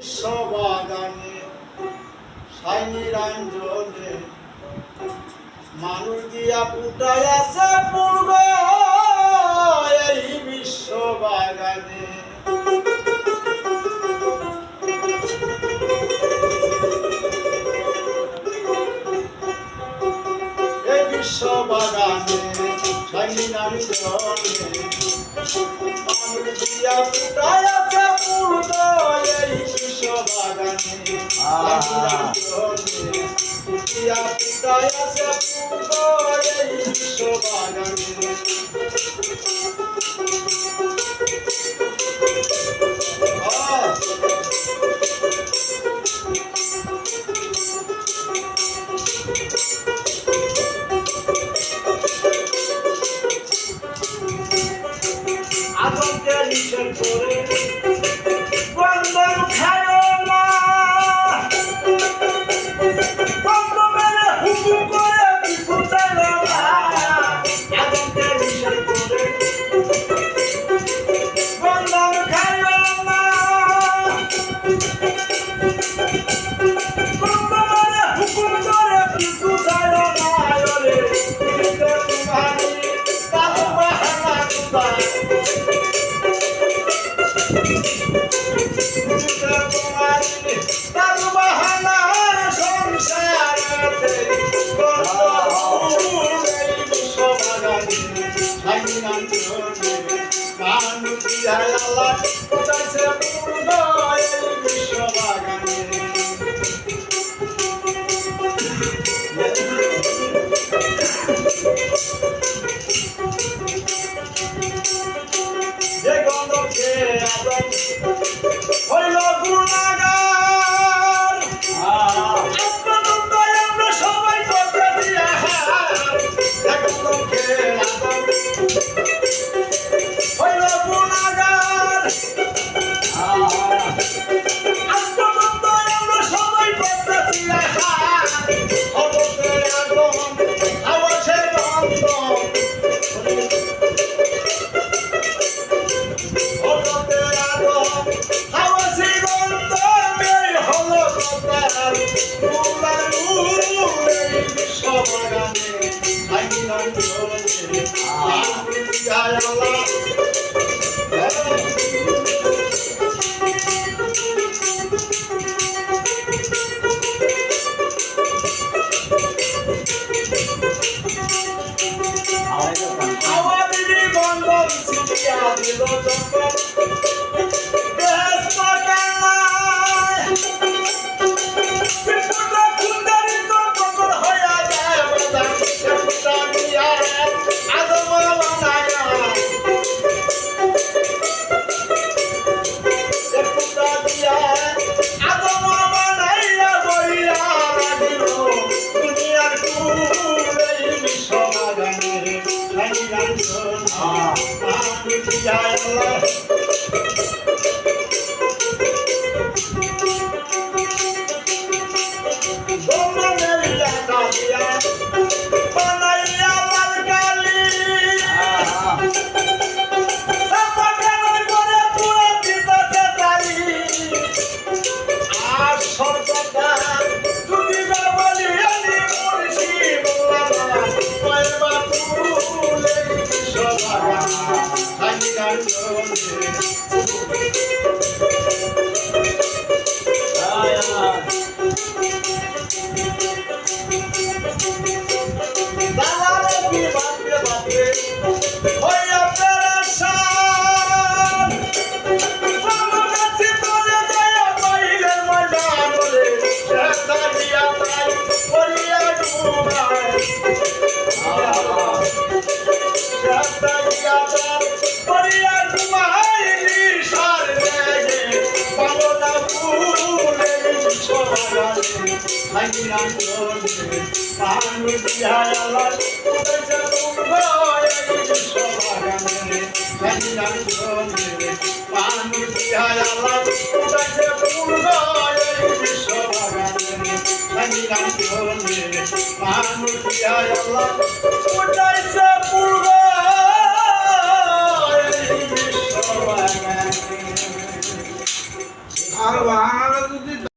বিশ্ববাগানে সাইনিরঞ্জনে মানুষ দিয়া ফুটাই আছে পূর্ব এই বিশ্ববাগানে। এই বিশ্ববাগানে সাইনিরঞ্জনে মানুষ দিয়া ফুটাই আছে পূর্ব এই বিশ্ববাগানে। দিয়া ফুটাই আছে পূর্ব এই বিশ্ববাগানে। আতঙ্কে নিষেধ করে বন্ধন খায় না, বন্ধ মেরে হুকুম করে পিছু চাইল না। আতঙ্কে নিষেধ করে বন্ধন খায় না, বন্ধ মেরে হুকুম করে পিছু চাইল না। Allah আমরা যদি